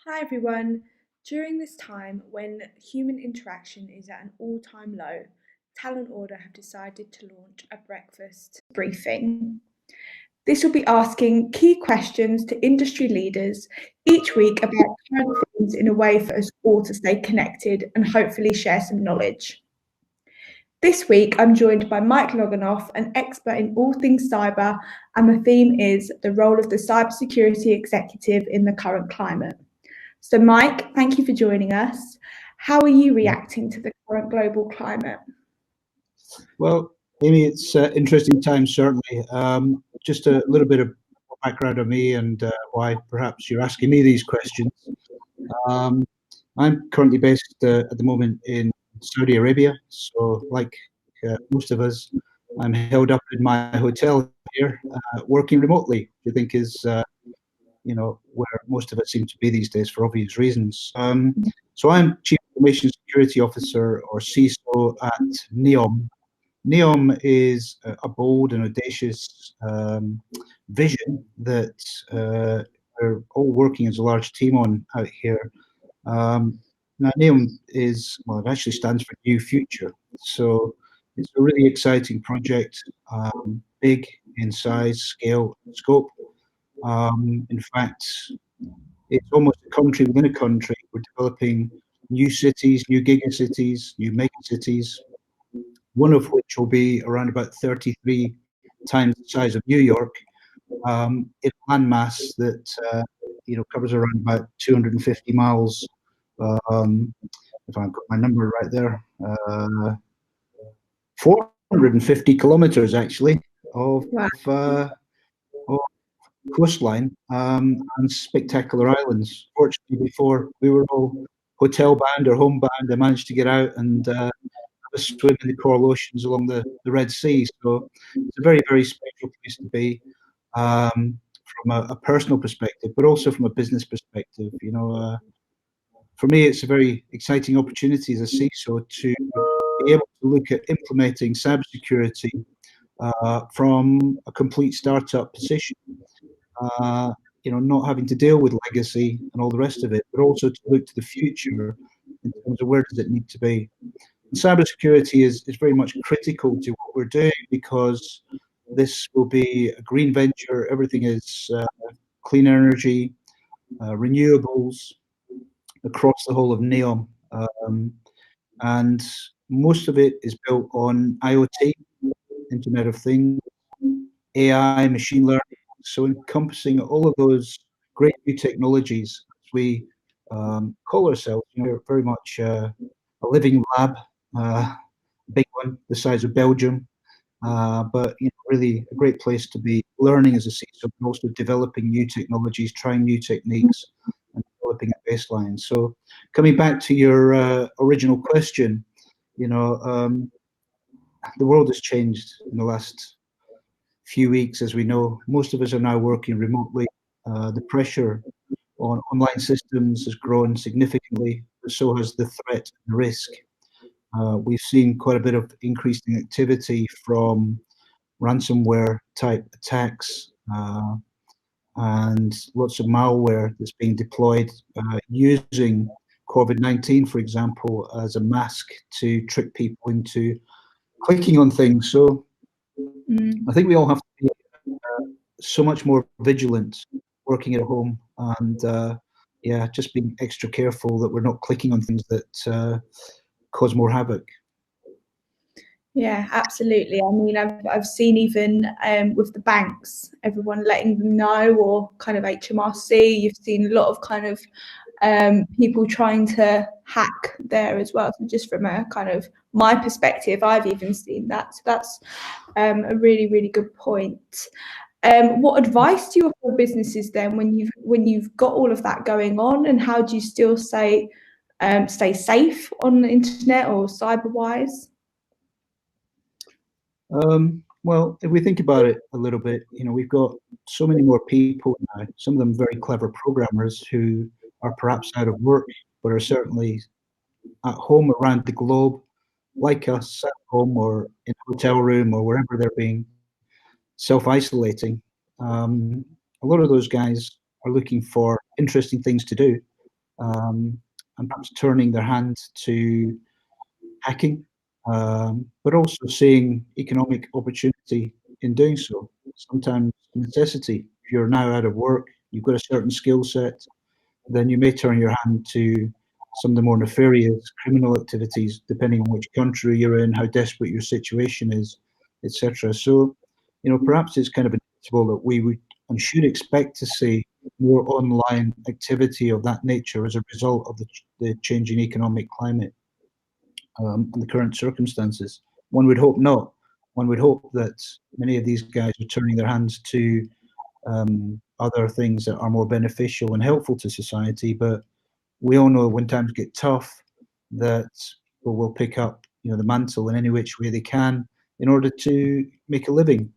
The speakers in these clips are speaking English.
Hi everyone. During this time when human interaction is at an all-time low, Talent Order have decided to launch a breakfast briefing. This will be asking key questions to industry leaders each week about current things in a way for us all to stay connected and hopefully share some knowledge. This week, I'm joined by Mike Loginov, an expert in all things cyber, and the theme is the role of the cybersecurity executive in the current climate. So, Mike, thank you for joining us. How are you reacting to the current global climate? Well, Amy, it's interesting times, certainly. Just a little bit of background on me and why perhaps you're asking me these questions. Um, I'm currently based at the moment in Saudi Arabia. So, like most of us, I'm held up in my hotel here, working remotely, which I think is, where most of us seem to be these days for obvious reasons. So I'm Chief Information Security Officer, or CISO, at NEOM. NEOM is a bold and audacious vision that we're all working as a large team on out here. Now, NEOM it actually stands for New Future. So it's a really exciting project, big in size, scale, and scope. In fact, it's almost a country within a country. We're developing new cities, new gigacities, new megacities, one of which will be around about 33 times the size of New York, in a landmass that covers around about 250 miles. If I've got my number right there, 450 kilometers actually of coastline, and spectacular islands. Fortunately, before we were all hotel bound or home bound, I managed to get out and swim in the coral oceans along the Red Sea. So it's a very, very special place to be, from a personal perspective, but also from a business perspective. For me, it's a very exciting opportunity as a CISO to be able to look at implementing cybersecurity from a complete startup position. Not having to deal with legacy and all the rest of it, but also to look to the future in terms of where does it need to be. And cybersecurity is very much critical to what we're doing, because this will be a green venture. Everything is clean energy, renewables across the whole of NEOM. And most of it is built on IoT, Internet of Things, AI, machine learning. So encompassing all of those great new technologies, we call ourselves, very much a living lab, big one, the size of Belgium, but really a great place to be learning as a CISO, but also developing new technologies, trying new techniques, and developing a baseline. So, coming back to your original question, the world has changed in the last few weeks, as we know. Most of us are now working remotely. The pressure on online systems has grown significantly, but so has the threat and risk. We've seen quite a bit of increasing activity from ransomware type attacks, and lots of malware that's being deployed using COVID-19, for example, as a mask to trick people into clicking on things. So I think we all have to be so much more vigilant working at home, and just being extra careful that we're not clicking on things that cause more havoc. Yeah, absolutely. I mean, I've seen even with the banks, everyone letting them know, or kind of HMRC. You've seen a lot of kind of people trying to hack there as well. So just from a kind of my perspective, I've even seen that. So that's a really, really good point. What advice do you offer businesses then when you've got all of that going on, and how do you still stay safe on the internet or cyber wise? Well, if we think about it a little bit, we've got so many more people now, some of them very clever programmers who are perhaps out of work, but are certainly at home around the globe, like us, at home or in a hotel room or wherever they're being self-isolating. A lot of those guys are looking for interesting things to do. and perhaps turning their hand to hacking, but also seeing economic opportunity in doing so. Sometimes necessity. If you're now out of work, you've got a certain skill set, then you may turn your hand to some of the more nefarious criminal activities, depending on which country you're in, how desperate your situation is, etc. So, perhaps it's kind of inevitable that we would and should expect to see more online activity of that nature as a result of the changing economic climate and the current circumstances. One would hope not. One would hope that many of these guys are turning their hands to other things that are more beneficial and helpful to society. But we all know when times get tough that people will pick up, the mantle in any which way they can in order to make a living.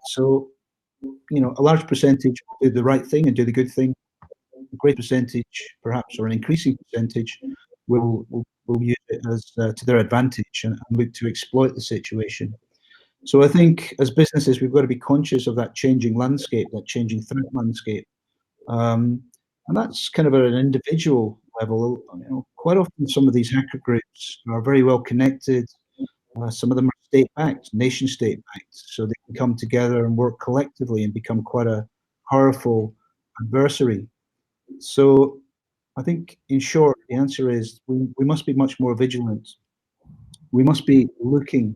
So, a large percentage will do the right thing and do the good thing. A great percentage, perhaps, or an increasing percentage, will use it as to their advantage and look to exploit the situation. So I think as businesses, we've got to be conscious of that changing landscape, that changing threat landscape. And that's kind of at an individual level. Quite often some of these hacker groups are very well connected. Some of them are state-backed, nation-state-backed, so they can come together and work collectively and become quite a powerful adversary. So I think, in short, the answer is we must be much more vigilant. We must be looking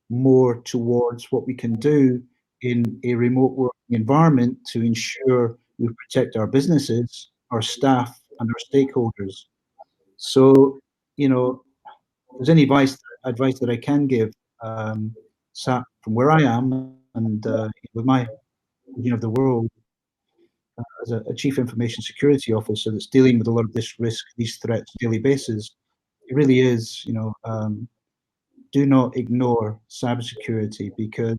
more towards what we can do in a remote working environment to ensure we protect our businesses, our staff, and our stakeholders. So, if there's any advice that I can give, sat from where I am and with my vision of the world as a chief information security officer that's dealing with a lot of this risk, these threats on a daily basis, it really is, do not ignore cybersecurity because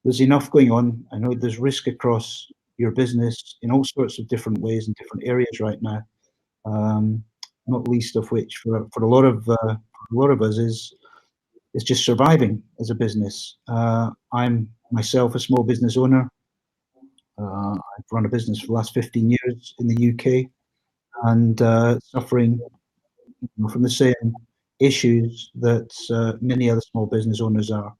there's enough going on. I know there's risk across your business in all sorts of different ways in different areas right now. Not least of which for a lot of us is just surviving as a business. I'm myself a small business owner. I've run a business for the last 15 years in the UK and suffering from the same issues that many other small business owners are.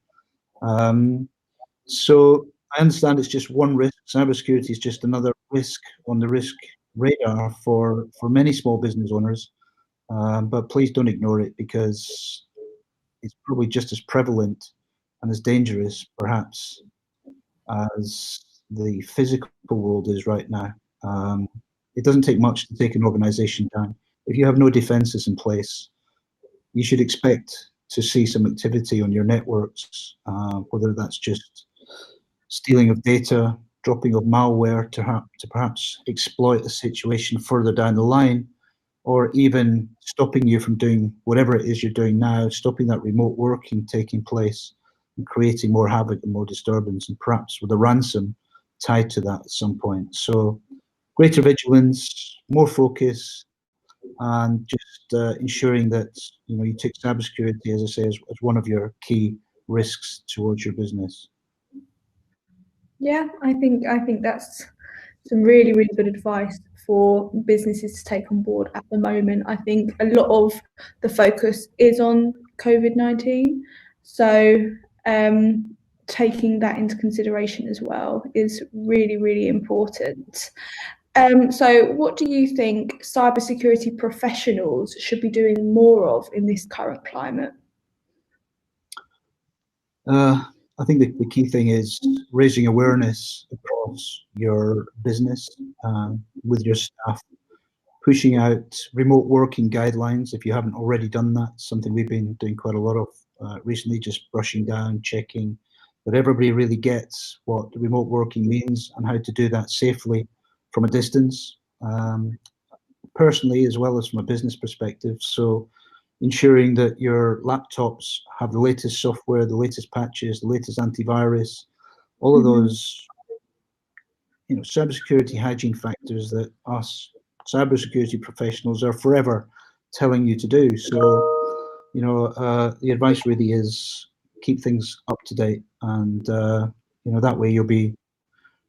So I understand it's just one risk. Cybersecurity is just another risk on the risk radar for many small business owners. But please don't ignore it because it's probably just as prevalent and as dangerous, perhaps, as the physical world is right now. It doesn't take much to take an organization down. If you have no defenses in place, you should expect to see some activity on your networks, whether that's just stealing of data, dropping of malware to perhaps exploit a situation further down the line, or even stopping you from doing whatever it is you're doing now, stopping that remote working taking place and creating more havoc and more disturbance, and perhaps with a ransom tied to that at some point. So greater vigilance, more focus, and just ensuring that you take cybersecurity, as I say, as one of your key risks towards your business. Yeah, I think that's some really, really good advice for businesses to take on board at the moment. I think a lot of the focus is on COVID-19. So taking that into consideration as well is really, really important. So what do you think cybersecurity professionals should be doing more of in this current climate? I think the key thing is raising awareness across your business with your staff, pushing out remote working guidelines if you haven't already done that. Something we've been doing quite a lot of recently, just brushing down, checking that everybody really gets what remote working means and how to do that safely from a distance, personally as well as from a business perspective. So ensuring that your laptops have the latest software, the latest patches, the latest antivirus, all of those, cybersecurity hygiene factors that us cybersecurity professionals are forever telling you to do. So, the advice really is keep things up to date, and that way you'll be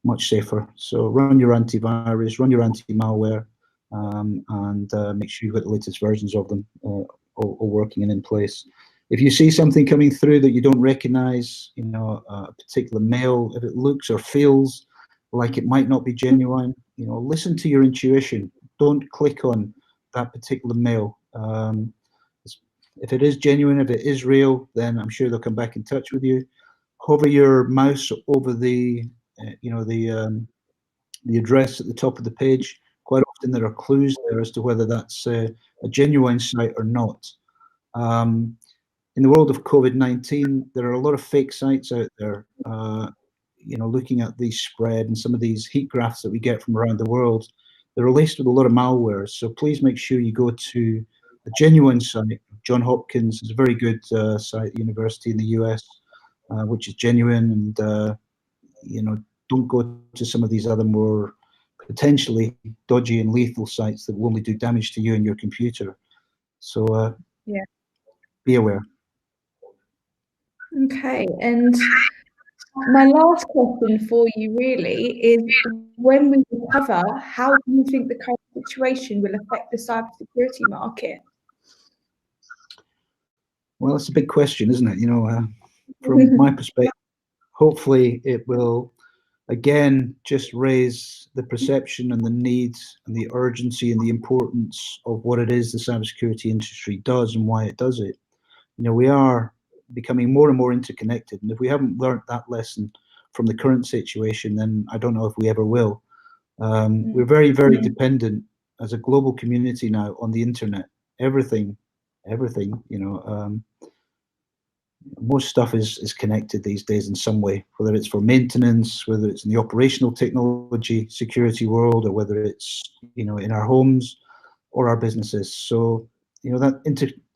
much safer. So run your antivirus, run your anti-malware, and make sure you've got the latest versions of them all working and in place. If you see something coming through that you don't recognize, a particular mail, if it looks or feels like it might not be genuine, listen to your intuition. Don't click on that particular mail. If it is genuine, if it is real, then I'm sure they'll come back in touch with you. Hover your mouse over the address at the top of the page. Quite often there are clues there as to whether that's a genuine site or not. In the world of COVID-19, there are a lot of fake sites out there. Looking at the spread and some of these heat graphs that we get from around the world, they're laced with a lot of malware. So please make sure you go to a genuine site. John Hopkins is a very good site, university in the US, which is genuine, and don't go to some of these other more potentially dodgy and lethal sites that will only do damage to you and your computer. So Yeah. be aware. Okay, and my last question for you really is, when we recover, how do you think the current situation will affect the cybersecurity market? Well, that's a big question, isn't it? From my perspective, hopefully it will again just raise the perception and the needs and the urgency and the importance of what it is the cybersecurity industry does and why it does it. We are becoming more and more interconnected, and if we haven't learned that lesson from the current situation, then I don't know if we ever will. We're very, very dependent as a global community now on the internet. Everything, most stuff is connected these days in some way, whether it's for maintenance, whether it's in the operational technology, security world, or whether it's, in our homes or our businesses. So, that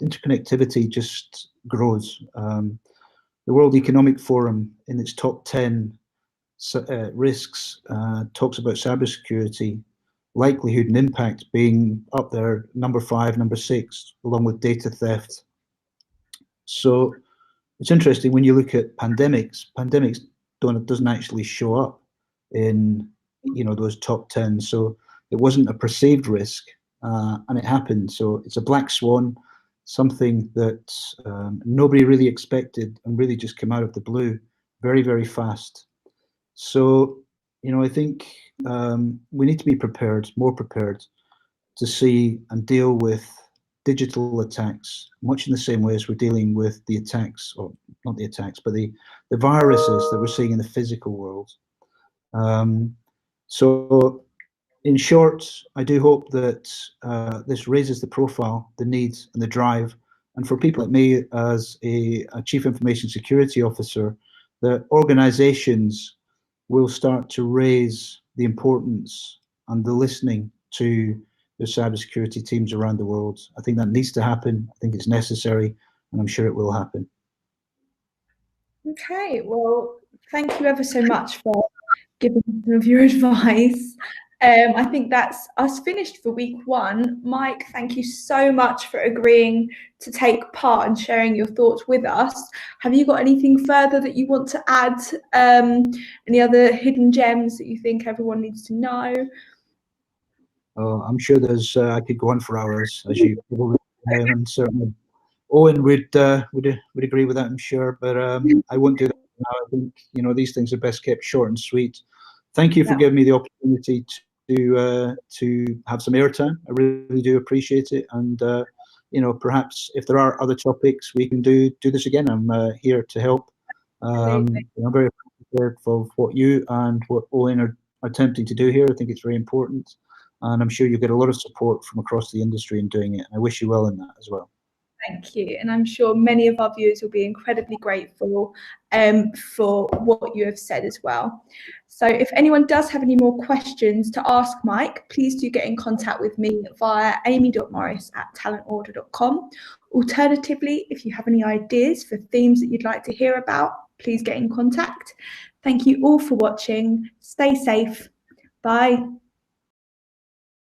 interconnectivity just grows. The World Economic Forum, in its top 10 risks, talks about cybersecurity likelihood and impact being up there, number 5, number 6, along with data theft. So it's interesting when you look at pandemics doesn't actually show up in those top 10. So it wasn't a perceived risk, and it happened. So it's a black swan, something that nobody really expected and really just came out of the blue very, very fast. So I think we need to be prepared, more prepared, to see and deal with digital attacks, much in the same way as we're dealing with the attacks, or not the attacks, but the viruses that we're seeing in the physical world. So in short, I do hope that this raises the profile, the needs and the drive, and for people like me as a Chief Information Security Officer, that organizations will start to raise the importance and the listening to the cybersecurity teams around the world. I think that needs to happen. I think it's necessary, and I'm sure it will happen. Okay, well, thank you ever so much for giving some of your advice. I think that's us finished for week 1. Mike, thank you so much for agreeing to take part and sharing your thoughts with us. Have you got anything further that you want to add? Any other hidden gems that you think everyone needs to know? I'm sure there's. I could go on for hours, as you probably know, and certainly Owen would agree with that, I'm sure. But I won't do that now. I think these things are best kept short and sweet. Thank you for giving me the opportunity to have some airtime. I really do appreciate it. And perhaps if there are other topics, we can do this again. I'm here to help. I'm very appreciative of what you and what Owen are attempting to do here. I think it's very important, and I'm sure you get a lot of support from across the industry in doing it. And I wish you well in that as well. Thank you, and I'm sure many of our viewers will be incredibly grateful for what you have said as well. So if anyone does have any more questions to ask Mike, please do get in contact with me via amy.morris@talentorder.com. Alternatively, if you have any ideas for themes that you'd like to hear about, please get in contact. Thank you all for watching. Stay safe. Bye.